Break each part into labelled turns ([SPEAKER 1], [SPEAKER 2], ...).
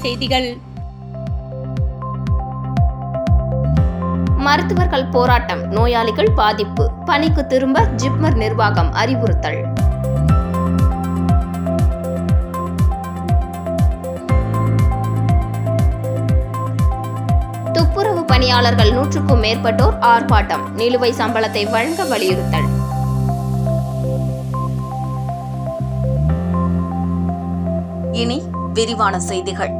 [SPEAKER 1] செய்திகள். மருத்துவர்கள் போராட்டம், நோயாளிகள் பாதிப்பு, பணிக்கு திரும்ப ஜிப்மர் நிர்வாகம் அறிவுறுத்தல். துப்புரவு பணியாளர்கள் 100க்கும் மேற்பட்டோர் ஆர்ப்பாட்டம், நிலுவை சம்பளத்தை வழங்க வலியுறுத்தல்.
[SPEAKER 2] இனி விரிவான செய்திகள்.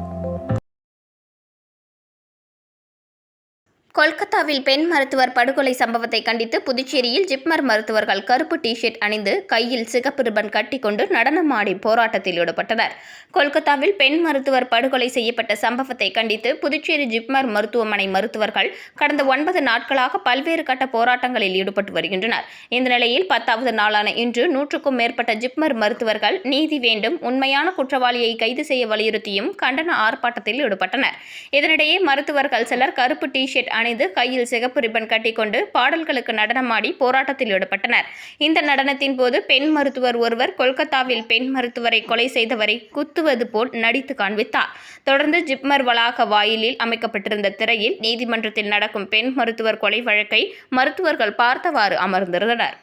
[SPEAKER 1] கொல்கத்தாவில் பெண் மருத்துவர் படுகொலை சம்பவத்தை கண்டித்து புதுச்சேரியில் ஜிப்மர் மருத்துவர்கள் கருப்பு டி-ஷர்ட் அணிந்து கையில் சிகப்பு ரிப்பன் கட்டிக்கொண்டு நடனமாடி போராட்டத்தில் ஈடுபட்டனர். கொல்கத்தாவில் பெண் மருத்துவர் படுகொலை செய்யப்பட்ட சம்பவத்தை கண்டித்து புதுச்சேரி ஜிப்மர் மருத்துவமனை மருத்துவர்கள் கடந்த 9 நாட்களாக பல்வேறு கட்ட போராட்டங்களில் ஈடுபட்டு வருகின்றனர். இந்த நிலையில் 10வது நாளான இன்று 100க்கும் மேற்பட்ட ஜிப்மர் மருத்துவர்கள் நீதி வேண்டும், உண்மையான குற்றவாளியை கைது செய்ய வலியுறுத்தியும் கண்டன ஆர்ப்பாட்டத்தில் ஈடுபட்டனர். இதனிடையே மருத்துவர்கள் சிலர் கருப்பு டி-ஷர்ட் அணிந்து கையில் சிகப்பு ரிப்பன் கட்டிக்கொண்டு பாடல்களுக்கு நடனமாடி போராட்டத்தில் ஈடுபட்டனர். இந்த நடனத்தின் போது பெண் மருத்துவர் ஒருவர் கொல்கத்தாவில் பெண் மருத்துவரை கொலை செய்தவரை குத்துவது போல் நடித்து காண்பித்தார். தொடர்ந்து ஜிப்மர் வளாக வாயிலில் அமைக்கப்பட்டிருந்த திரையில் நீதிமன்றத்தில் நடக்கும் பெண் மருத்துவர் கொலை வழக்கை மருத்துவர்கள் பார்த்தவாறு அமர்ந்திருந்தனர்.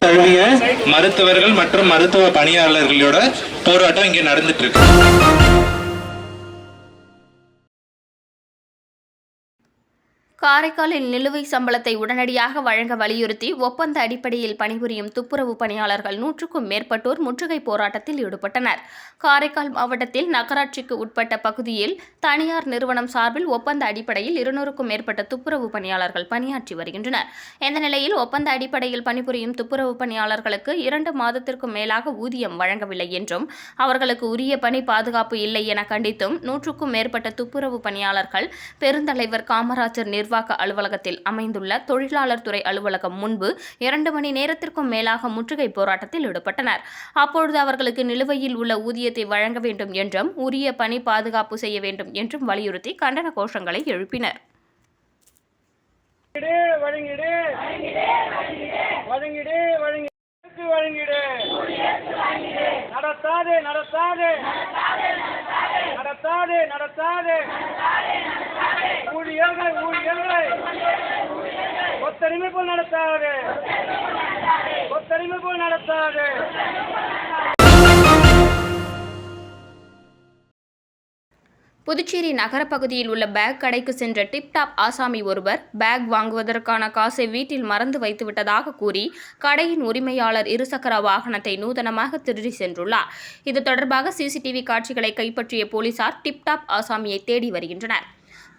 [SPEAKER 3] தழுவிய மருத்துவர்கள் மற்றும் மருத்துவ பணியாளர்களோட போராட்டம் இங்கே நடந்துட்டு இருக்கு.
[SPEAKER 1] காரைக்காலில் நிலுவை சம்பளத்தை உடனடியாக வழங்க வலியுறுத்தி ஒப்பந்த அடிப்படையில் பணிபுரியும் துப்புரவு பணியாளர்கள் 100க்கும் மேற்பட்டோர் முற்றுகை போராட்டத்தில் ஈடுபட்டனர். காரைக்கால் மாவட்டத்தில் நகராட்சிக்கு உட்பட்ட பகுதியில் தனியார் நிறுவனம் சார்பில் ஒப்பந்த அடிப்படையில் 200க்கும் மேற்பட்ட துப்புரவு பணியாளர்கள் பணியாற்றி வருகின்றனர். இந்த நிலையில் ஒப்பந்த அடிப்படையில் பணிபுரியும் துப்புரவு பணியாளர்களுக்கு 2 மாதத்திற்கும் மேலாக ஊதியம் வழங்கவில்லை என்றும் அவர்களுக்கு உரிய பணி பாதுகாப்பு இல்லை என கண்டித்தும் 100க்கும் மேற்பட்ட துப்புரவு பணியாளர்கள் பெருந்தலைவர் காமராஜர் நிர்வாக அலுவலகத்தில் அமைந்துள்ள தொழிலாளர் துறை அலுவலகம் முன்பு 2 மணி நேரத்திற்கும் மேலாக முற்றுகை போராட்டத்தில் ஈடுபட்டனர். அப்பொழுது அவர்களுக்கு நிலுவையில் உள்ள ஊதியத்தை வழங்க வேண்டும் என்றும் உரிய பணி பாதுகாப்பு செய்ய வேண்டும் என்றும் வலியுறுத்தி கண்டன கோஷங்களை எழுப்பினர்.
[SPEAKER 4] ஒத்தரிமை போல் நடத்தாது.
[SPEAKER 1] புதுச்சேரி நகர பகுதியில் உள்ள பேக் கடைக்கு சென்ற டிப்டாப் ஆசாமி ஒருவர் பேக் வாங்குவதற்கான காசை வீட்டில் மறந்து வைத்துவிட்டதாக கூறி கடையின் உரிமையாளர் இருசக்கர வாகனத்தை நூதனமாக திருடி சென்றுள்ளார். இது தொடர்பாக சிசிடிவி காட்சிகளை கைப்பற்றிய போலீசார் டிப்டாப் ஆசாமியை தேடி வருகின்றனர்.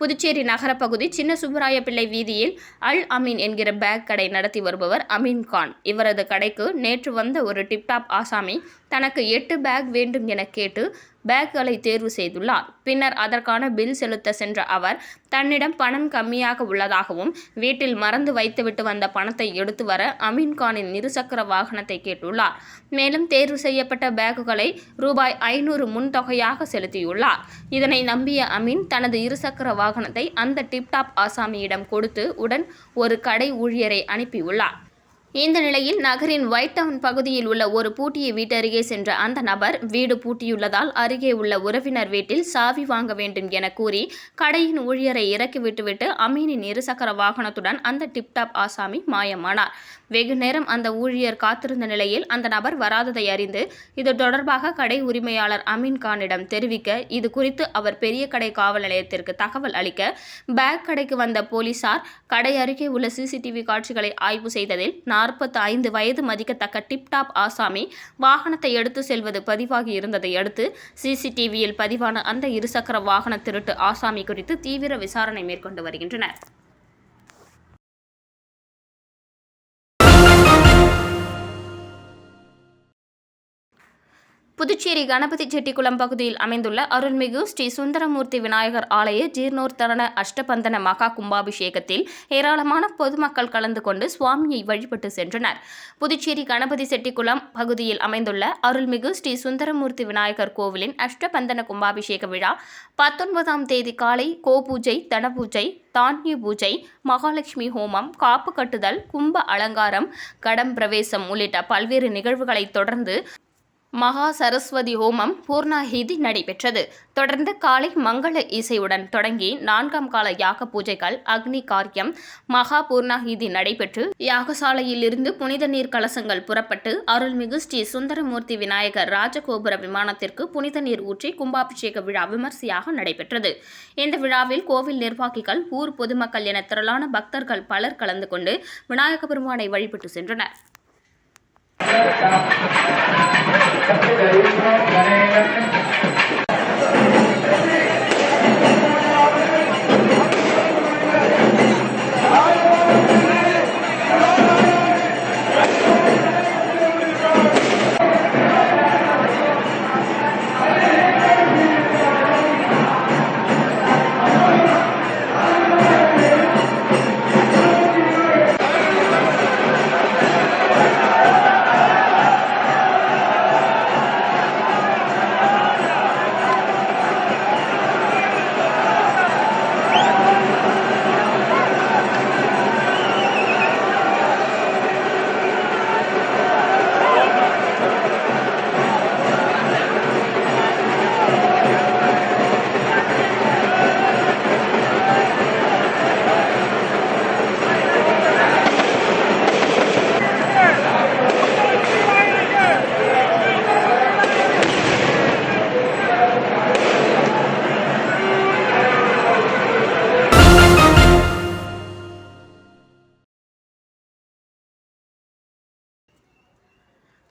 [SPEAKER 1] புதுச்சேரி நகர பகுதி சின்ன சுப்பராயப்பிள்ளை வீதியில் அல் அமீன் என்கிற பேக் கடை நடத்தி வருபவர் அமீன் கான். இவரது கடைக்கு நேற்று வந்த ஒரு டிப்டாப் ஆசாமி தனக்கு 8 பேக் வேண்டும் என கேட்டு பேக்குகளை தேர்வு செய்துள்ளார். பின்னர் அதற்கான பில் செலுத்த சென்ற அவர் தன்னிடம் பணம் கம்மியாக உள்ளதாகவும் வீட்டில் மறந்து வைத்துவிட்டு வந்த பணத்தை எடுத்து வர அமீன்கானின் இருசக்கர வாகனத்தை கேட்டுள்ளார். மேலும் தேர்வு செய்யப்பட்ட பேக்குகளை ரூபாய் 500 முன்தொகையாக செலுத்தியுள்ளார். இதனை நம்பிய அமீன் தனது இருசக்கர வாகனத்தை அந்த டிப்டாப் ஆசாமியிடம் கொடுத்து உடன் ஒரு கடை ஊழியரை அனுப்பியுள்ளார். இந்த நிலையில் நகரின் ஒயிட் டவுன் பகுதியில் உள்ள ஒரு பூட்டிய வீட்டருகே சென்ற அந்த நபர் வீடு பூட்டியுள்ளதால் அருகே உள்ள உறவினர் வீட்டில் சாவி வாங்க வேண்டும் என கூறி கடையின் ஊழியரை இறக்கிவிட்டுவிட்டு அமீனின் இருசக்கர வாகனத்துடன் அந்த டிப்டாப் ஆசாமி மாயமானார். வெகு நேரம் அந்த ஊழியர் காத்திருந்த நிலையில் அந்த நபர் வராததை அறிந்து இது தொடர்பாக கடை உரிமையாளர் அமீன் கானிடம் தெரிவிக்க இது குறித்து அவர் பெரிய கடை காவல் நிலையத்திற்கு தகவல் அளிக்க பேக் கடைக்கு வந்த போலீசார் கடை அருகே உள்ள சிசிடிவி காட்சிகளை ஆய்வு செய்ததில் 45 வயது மதிக்கத்தக்க டிப்டாப் ஆசாமி வாகனத்தை எடுத்து செல்வது பதிவாகி இருந்ததை அடுத்து சிசிடிவியில் பதிவான அந்த இருசக்கர வாகன திருட்டு ஆசாமி குறித்து தீவிர விசாரணை மேற்கொண்டு வருகின்றனர். புதுச்சேரி கணபதி செட்டிக்குளம் பகுதியில் அமைந்துள்ள அருள்மிகு ஸ்ரீ சுந்தரமூர்த்தி விநாயகர் ஆலய ஜீர்ணோத்தரண அஷ்டபந்தன மகா கும்பாபிஷேகத்தில் ஏராளமான பொதுமக்கள் கலந்து கொண்டு சுவாமியை வழிபட்டு சென்றனர். புதுச்சேரி கணபதி செட்டிக்குளம் பகுதியில் அமைந்துள்ள அருள்மிகு ஸ்ரீ சுந்தரமூர்த்தி விநாயகர் கோவிலின் அஷ்டபந்தன கும்பாபிஷேக விழா 19ஆம் தேதி காலை கோபூஜை, தனபூஜை, தானிய பூஜை, மகாலட்சுமி ஹோமம், காப்பு கட்டுதல், கும்ப அலங்காரம், கடம் பிரவேசம் உள்ளிட்ட பல்வேறு நிகழ்வுகளை தொடர்ந்து மகா சரஸ்வதி ஹோமம் பூர்ணாஹிதி நடைபெற்றது. தொடர்ந்து காலை மங்கள இசையுடன் தொடங்கி 4ஆம் கால யாக பூஜைகள், அக்னி காரியம், மகா பூர்ணாஹிதி நடைபெற்று யாகசாலையில் இருந்து புனித நீர் கலசங்கள் புறப்பட்டு அருள்மிகு ஸ்ரீ சுந்தரமூர்த்தி விநாயகர் ராஜகோபுர விமானத்திற்கு புனித நீர் ஊற்றி கும்பாபிஷேக விழா விமர்சையாக நடைபெற்றது. இந்த விழாவில் கோவில் நிர்வாகிகள், ஊர் பொதுமக்கள் என திரளான பக்தர்கள் பலர் கலந்து கொண்டு விநாயக பெருமானை வழிபட்டு சென்றனர்.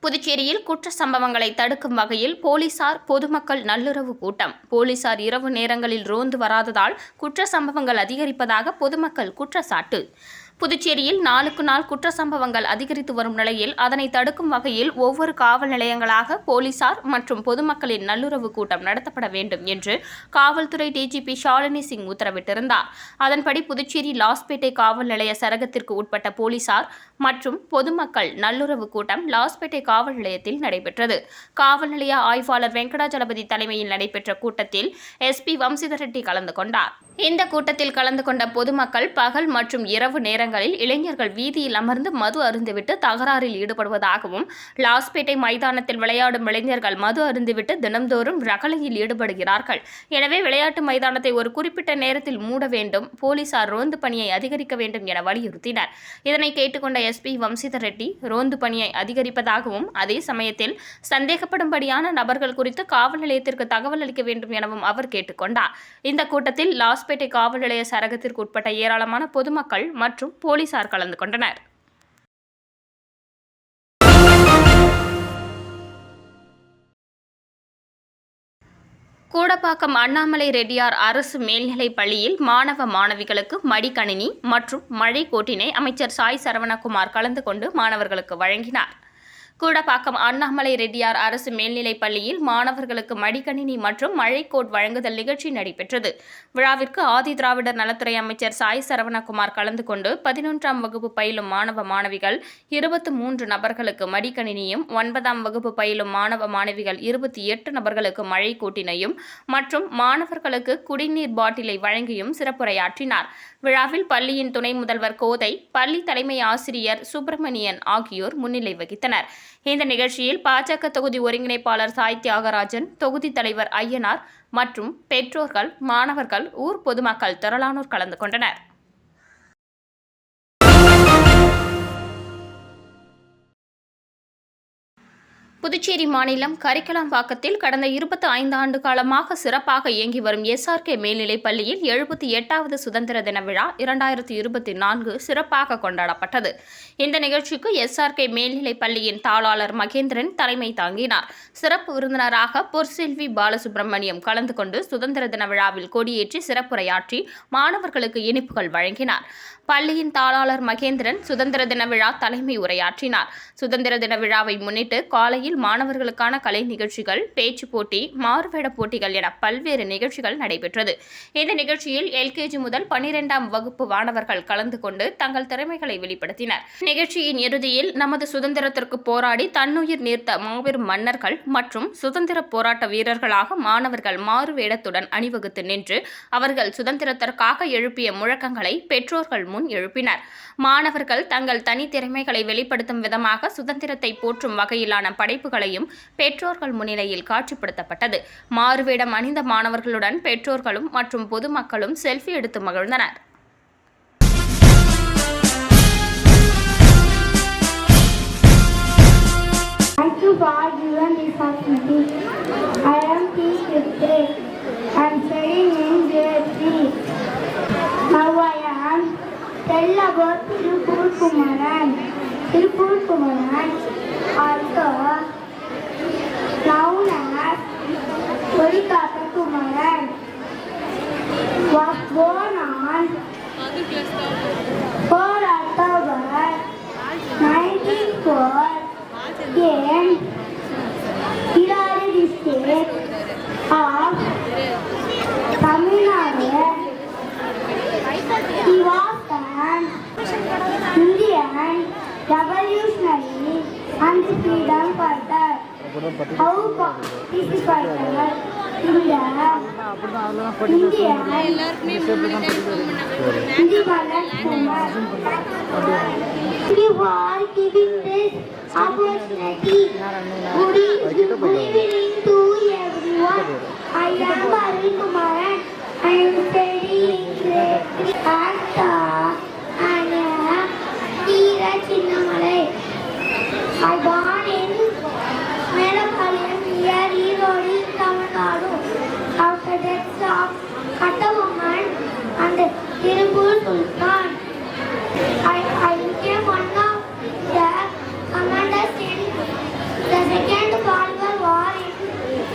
[SPEAKER 1] புதுச்சேரியில் குற்ற சம்பவங்களை தடுக்கும் வகையில் போலீசார் பொதுமக்கள் நல்லுறவு கூட்டம். போலீசார் இரவு நேரங்களில் ரோந்து வராததால் குற்ற சம்பவங்கள் அதிகரிப்பதாக பொதுமக்கள் குற்றச்சாட்டு. புதுச்சேரியில் நாளுக்கு நாள் குற்ற சம்பவங்கள் அதிகரித்து வரும் நிலையில் அதனை தடுக்கும் வகையில் ஒவ்வொரு காவல் நிலையங்களாக போலீசார் மற்றும் பொதுமக்களின் நல்லுறவு கூட்டம் நடத்தப்பட வேண்டும் என்று காவல்துறை டிஜிபி ஷாலினி சிங் உத்தரவிட்டிருந்தார். அதன்படி புதுச்சேரி லாஸ்பேட்டை காவல் நிலைய சரகத்திற்கு உட்பட்ட போலீசார் மற்றும் பொதுமக்கள் நல்லுறவு கூட்டம் லாஸ்பேட்டை காவல் நிலையத்தில் நடைபெற்றது. காவல் நிலைய ஆய்வாளர் வெங்கடாஜலபதி தலைமையில் நடைபெற்ற கூட்டத்தில் எஸ்பி வம்சிதர் ரெட்டி கலந்து கொண்டார். இந்த கூட்டத்தில் கலந்து கொண்ட பொதுமக்கள் பகல் மற்றும் இரவு நேரங்களில் இளைஞர்கள் வீதியில் அமர்ந்து மது அருந்துவிட்டு தகராறில் ஈடுபடுவதாகவும், லாஸ்பேட்டை மைதானத்தில் விளையாடும் இளைஞர்கள் மது அருந்துவிட்டு தினம்தோறும் ரகளையில் ஈடுபடுகிறார்கள். எனவே விளையாட்டு மைதானத்தை ஒரு குறிப்பிட்ட நேரத்தில் மூட வேண்டும், போலீசார் ரோந்து பணியை அதிகரிக்க வேண்டும் என வலியுறுத்தினர். இதனை கேட்டுக்கொண்ட எஸ்பி வம்சிதர் ரெட்டி ரோந்து பணியை அதிகரிப்பதாகவும், அதே சமயத்தில் சந்தேகப்படும்படியான நபர்கள் குறித்து காவல் நிலையத்திற்கு தகவல் அளிக்க வேண்டும் எனவும் அவர் கேட்டுக்கொண்டார். இந்த கூட்டத்தில் லாஸ்பேட்டை காவல் நிலைய சரகத்திற்கு உட்பட்ட ஏராளமான பொதுமக்கள் மற்றும் போலீசார் கலந்து கொண்டனர். கூடப்பாக்கம் அண்ணாமலை ரெட்டியார் அரசு மேல்நிலைப் பள்ளியில் மாணவ மாணவிகளுக்கு மடிக்கணினி மற்றும் மழை கோட்டினை அமைச்சர் சாய் சரவணகுமார் கலந்து கொண்டு மாணவர்களுக்கு வழங்கினார். கூடப்பாக்கம் அண்ணாமலை ரெட்டியார் அரசு மேல்நிலைப் பள்ளியில் மாணவர்களுக்கு மடிக்கணினி மற்றும் மழைக்கோட் வழங்குதல் நிகழ்ச்சி நடைபெற்றது. விழாவிற்கு ஆதி திராவிடர் நலத்துறை அமைச்சர் சாய் சரவணகுமார் கலந்து கொண்டு 11ஆம் வகுப்பு பயிலும் மாணவ மாணவிகள் 23 நபர்களுக்கு மடிக்கணினியும், 9ஆம் வகுப்பு பயிலும் மாணவ மாணவிகள் 28 நபர்களுக்கு மழைக்கோட்டினையும் மற்றும் மாணவர்களுக்கு குடிநீர் பாட்டிலை வழங்கியும் சிறப்புரையாற்றினார். விழாவில் பள்ளியின் துணை முதல்வர் கோதை, பள்ளி தலைமை ஆசிரியர் சுப்பிரமணியன் ஆகியோர் முன்னிலை வகித்தனர். இந்த நிகழ்ச்சியில் பாஜக தொகுதி ஒருங்கிணைப்பாளர் சாய் தியாகராஜன், தொகுதி தலைவர் ஐயனார் மற்றும் பெற்றோர்கள், மாணவர்கள், ஊர் பொதுமக்கள் திரளானோர் கலந்து கொண்டனர். புதுச்சேரி மாநிலம் கரிக்கலாம்பாக்கத்தில் கடந்த 25 ஆண்டு காலமாக சிறப்பாக இயங்கி வரும் SRK மேல்நிலைப் பள்ளியில் 78வது சுதந்திர தின விழா 2024 சிறப்பாக கொண்டாடப்பட்டது. இந்த நிகழ்ச்சிக்கு SRK மேல்நிலைப் பள்ளியின் தாளாளர் மகேந்திரன் தலைமை தாங்கினார். சிறப்பு விருந்தினராக பொற்செல்வி பாலசுப்ரமணியம் கலந்து கொண்டு சுதந்திர தின விழாவில் கொடியேற்றி சிறப்புரையாற்றி மாணவர்களுக்கு இனிப்புகள் வழங்கினார். பள்ளியின் தாளாளர் மகேந்திரன் சுதந்திர தின விழா தலைமை உரையாற்றினார். சுதந்திர தின விழாவை முன்னிட்டு காலையில் மாணவர்களுக்கான கலை நிகழ்ச்சிகள், பேச்சு போட்டி, மாறுவேட போட்டிகள் என பல்வேறு நிகழ்ச்சிகள் நடைபெற்றது. இந்த நிகழ்ச்சியில் LKG முதல் 12ஆம் வகுப்பு மாணவர்கள் கலந்து கொண்டு தங்கள் திறமைகளை வெளிப்படுத்தினர். நிகழ்ச்சியின் இறுதியில் நமது சுதந்திரத்திற்கு போராடி தன்னுயிர் நீர்த்த மாபெரும் மன்னர்கள் மற்றும் சுதந்திர போராட்ட வீரர்களாக மாணவர்கள் மாறுவேடத்துடன் அணிவகுத்து நின்று அவர்கள் சுதந்திரத்திற்காக எழுப்பிய முழக்கங்களை பெற்றோர்கள் முன் எழுப்பினர். மாணவர்கள் தங்கள் தனித்திறமைகளை வெளிப்படுத்தும் விதமாக சுதந்திரத்தை போற்றும் வகையிலான படைப்புகளையும் பெற்றோர்கள் முன்னிலையில் காட்சிப்படுத்தப்பட்டது. மாறுவேடம் அணிந்த மாணவர்களுடன் பெற்றோர்களும் மற்றும் பொதுமக்களும் செல்ஃபி எடுத்து மகிழ்ந்தனர்.
[SPEAKER 4] Thank you for giving this opportunity. I am P. Shruti. I am studying in grade 3. Now I am tell about Tirupur Kumaran. Tirupur Kumaran, also known as Kolikata Kumaran, was born on 4 October 1904 in Iradi district of Tamil Nadu. He was an Indian revolutionary and freedom fighter. How participated in the Indian independence movement. Thank you for giving this opportunity. Good evening to everyone. I am Arvind Kumaran. I am studying grade 3 at Teera Chinnamalai. I born in Melapalayam near Erode, Tamil Nadu. After death of Katavaman and Tirupur Sultan, I became one of the commanders in the Second Boer War in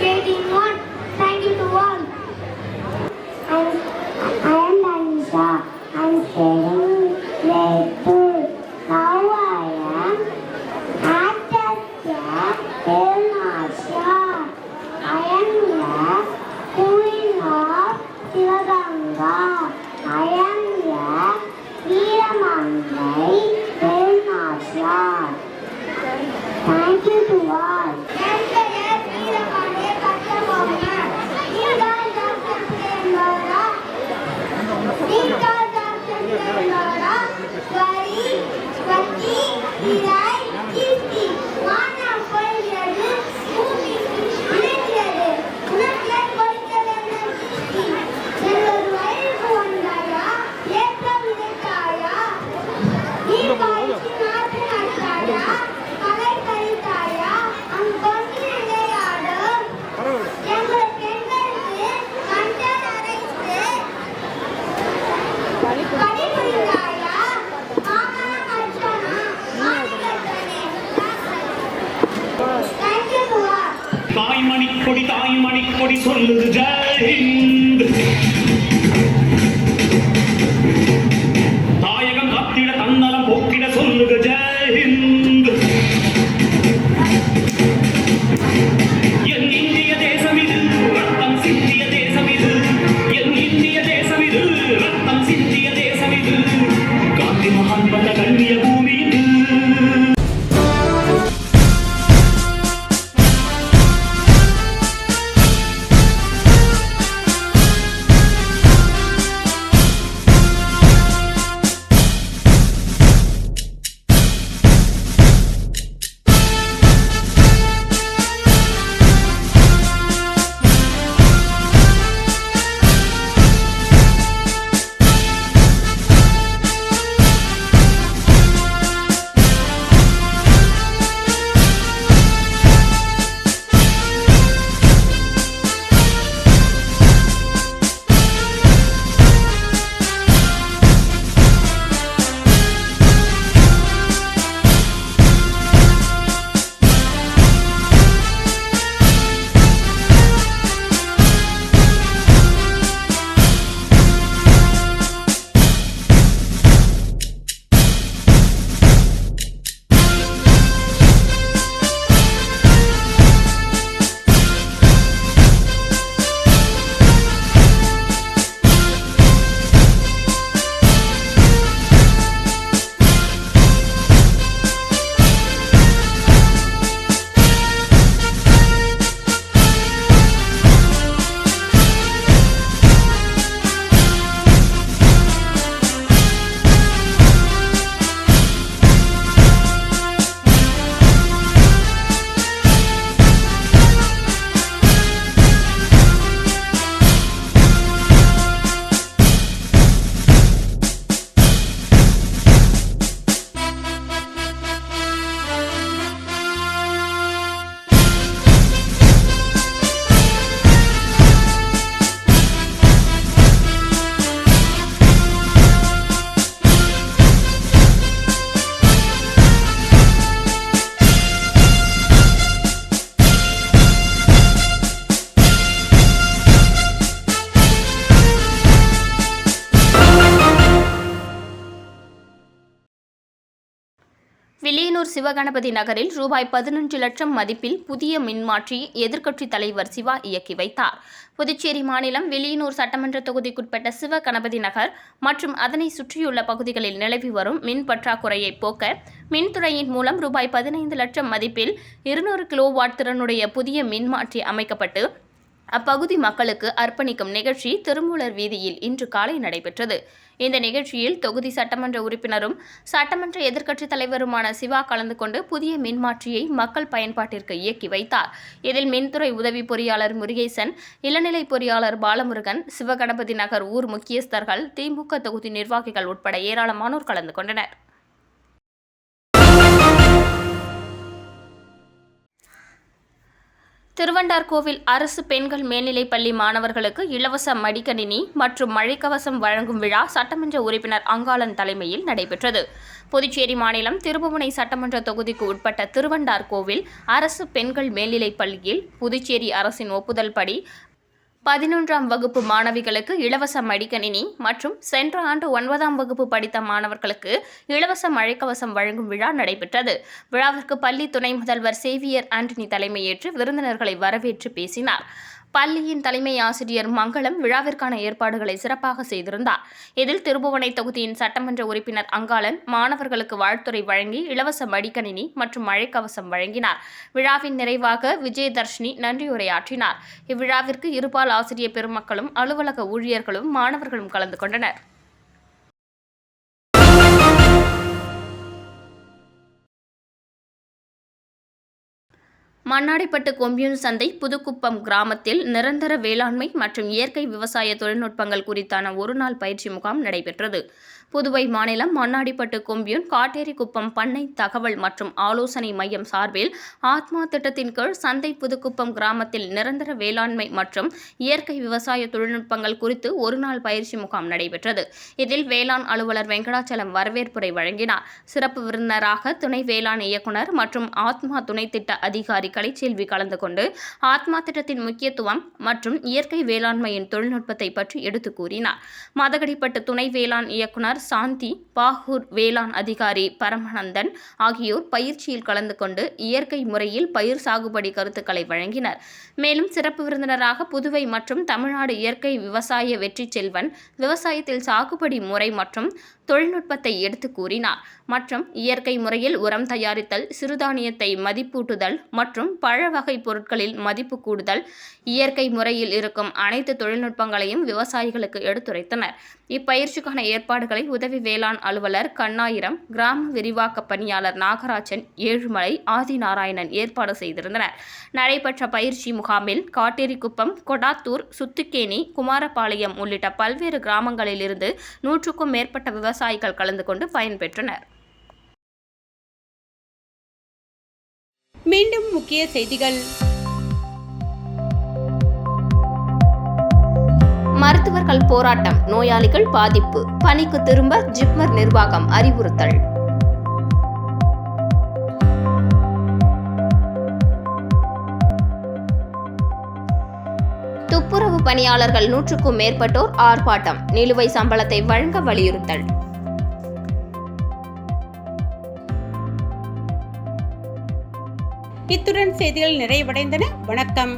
[SPEAKER 4] 1801. Thank you to all. I am Danisha. I am studying grade 2. Now I am at Telnasha. I am the Queen of Sivaganga. I am the Veeramangai Telnasha. Thank you to all.
[SPEAKER 5] தாய்மணிக்கொடி சொல்லுது ஜெய் ஹிந்த். தாயகம் காத்திட தன்னலம் போக்கிட சொல்லுக ஜெய் ஹிந்த். என் இந்திய தேசம் இது, ரத்தம் சிந்திய தேசம் இது. என் இந்திய தேசம் இது, ரத்தம் சிந்திய தேசம் இது. காந்தி மகான் வந்த கண்ணிய பூமி இது.
[SPEAKER 1] வில்லியனூர் சிவகணபதி நகரில் ரூபாய் 15 லட்சம் மதிப்பில் புதிய மின்மாற்றியை எதிர்க்கட்சித் தலைவர் சிவா இயக்கி வைத்தார். புதுச்சேரி மாநிலம் வில்லியனூர் சட்டமன்ற தொகுதிக்குட்பட்ட சிவகணபதி நகர் மற்றும் அதனை சுற்றியுள்ள பகுதிகளில் நிலவி வரும் மின் பற்றாக்குறையை போக்க மின்துறையின் மூலம் ரூபாய் 15 லட்சம் மதிப்பில் 200 கிலோவாட் திறனுடைய புதிய மின்மாற்றி அமைக்கப்பட்டு அப்பகுதி மக்களுக்கு அர்ப்பணிக்கும் நிகழ்ச்சி திருமூலர் வீதியில் இன்று காலை நடைபெற்றது. இந்த நிகழ்ச்சியில் தொகுதி சட்டமன்ற உறுப்பினரும் சட்டமன்ற எதிர்க்கட்சித் தலைவருமான சிவா கலந்து கொண்டு புதிய மின்மாற்றியை மக்கள் பயன்பாட்டிற்கு இயக்கி வைத்தார். இதில் மின்துறை உதவி பொறியாளர் முருகேசன், இளநிலை பொறியாளர் பாலமுருகன், சிவகணபதி நகர் ஊர் முக்கியஸ்தர்கள், திமுக தொகுதி நிர்வாகிகள் உட்பட ஏராளமானோர் கலந்து கொண்டனர். திருவண்டார்கோவில் அரசு பெண்கள் மேல்நிலைப்பள்ளி மாணவர்களுக்கு இலவச மடிக்கணினி மற்றும் மழைக்கவசம் வழங்கும் விழா சட்டமன்ற உறுப்பினர் அங்காளன் தலைமையில் நடைபெற்றது. புதுச்சேரி மாநிலம் திருபுவனை சட்டமன்ற தொகுதிக்கு உட்பட்ட திருவண்டார்கோவில் அரசு பெண்கள் மேல்நிலைப்பள்ளியில் புதுச்சேரி அரசின் ஒப்புதல் படி 11ஆம் வகுப்பு மாணவிகளுக்கு இலவச மடிக்கணினி மற்றும் சென்ற ஆண்டு 9ஆம் வகுப்பு படித்த மாணவர்களுக்கு இலவச மழைக்கவசம் வழங்கும் விழா நடைபெற்றது. விழாவிற்கு பள்ளி துணை முதல்வர் சேவியர் ஆண்டனி தலைமையேற்று விருந்தினர்களை வரவேற்று பேசினார். பள்ளியின் தலைமை ஆசிரியர் மங்களம் விழாவிற்கான ஏற்பாடுகளை சிறப்பாக செய்திருந்தார். இதில் திருபுவனை தொகுதியின் சட்டமன்ற உறுப்பினர் அங்காளன் மாணவர்களுக்கு வாழ்த்துரை வழங்கி இலவச மடிக்கணினி மற்றும் மழைக்கவசம் வழங்கினார். விழாவின் நிறைவாக விஜயதர்ஷினி நன்றியுரையாற்றினார். இவ்விழாவிற்கு இருபால் ஆசிரியர் பெருமக்களும் அலுவலக ஊழியர்களும் மாணவர்களும் கலந்து கொண்டனர். மண்ணாடிப்பட்டு கொம்யூன் சந்தை புதுக்குப்பம் கிராமத்தில் நிரந்தர வேளாண்மை மற்றும் இயற்கை விவசாய தொழில்நுட்பங்கள் குறித்தான ஒருநாள் பயிற்சி முகாம் நடைபெற்றது. புதுவை மாநிலம் மண்ணாடிப்பட்டு கொம்யூன் காட்டேரிக்குப்பம் பண்ணை தகவல் மற்றும் ஆலோசனை மையம் சார்பில் ஆத்மா திட்டத்தின் கீழ் சந்தை புதுக்குப்பம் கிராமத்தில் நிரந்தர வேளாண்மை மற்றும் இயற்கை விவசாய தொழில்நுட்பங்கள் குறித்து ஒருநாள் பயிற்சி முகாம் நடைபெற்றது. இதில் வேளாண் அலுவலர் வெங்கடாச்சலம் வரவேற்புரை வழங்கினார். சிறப்பு விருந்தினராக துணை வேளாண் இயக்குநர் மற்றும் ஆத்மா துணை திட்ட அதிகாரி கலைச்செல்வி கலந்து கொண்டு ஆத்மா திட்டத்தின் முக்கியத்துவம் மற்றும் இயற்கை வேளாண்மையின் தொழில்நுட்பத்தை பற்றி எடுத்துக் கூறினார். மதகடிப்பட்டு துணை வேளாண் இயக்குநர் சாந்தி, பாகூர் வேளாண் அதிகாரி பரமானந்தன் ஆகியோர் பயிற்சியில் கலந்து கொண்டு இயற்கை முறையில் பயிர் சாகுபடி கருத்துக்களை வழங்கினர். மேலும் சிறப்பு விருந்தினராக புதுவை மற்றும் தமிழ்நாடு இயற்கை விவசாய வெற்றி செல்வன் விவசாயத்தில் சாகுபடி முறை மற்றும் தொழில்நுட்பத்தை எடுத்து கூறினார். மற்றும் இயற்கை முறையில் உரம் தயாரித்தல், சிறுதானியத்தை மதிப்பூட்டுதல் மற்றும் பழ வகை பொருட்களில் மதிப்பு கூடுதல், இயற்கை முறையில் இருக்கும் அனைத்து தொழில்நுட்பங்களையும் விவசாயிகளுக்கு எடுத்துரைத்தனர். இப்பயிற்சிக்கான ஏற்பாடுகளை உதவி வேளாண் அலுவலர் கண்ணாயிரம், கிராம விரிவாக்க பணியாளர் நாகராஜன், ஏழுமலை, ஆதிநாராயணன் ஏற்பாடு செய்திருந்தனர். நடைபெற்ற பயிற்சி முகாமில் காட்டேரிக்குப்பம், கொடாத்தூர், சுத்துக்கேணி, குமாரபாளையம் உள்ளிட்ட பல்வேறு கிராமங்களில் இருந்து 100க்கும் மேற்பட்ட விவசாயிகள் கலந்து கொண்டு பயன்பெற்றனர்.
[SPEAKER 6] மீண்டும் முக்கிய செய்திகள்.
[SPEAKER 1] மருத்துவர்கள் போராட்டம், நோயாளிகள் பாதிப்பு, பணிக்கு திரும்ப ஜிப்மர் நிர்வாகம் அறிவுறுத்தல். துப்புரவு பணியாளர்கள் 100க்கும் மேற்பட்டோர் ஆர்ப்பாட்டம், நிலுவை சம்பளத்தை வழங்க வலியுறுத்தல்.
[SPEAKER 6] இத்துடன் செய்திகள் நிறைவடைந்தன. வணக்கம்.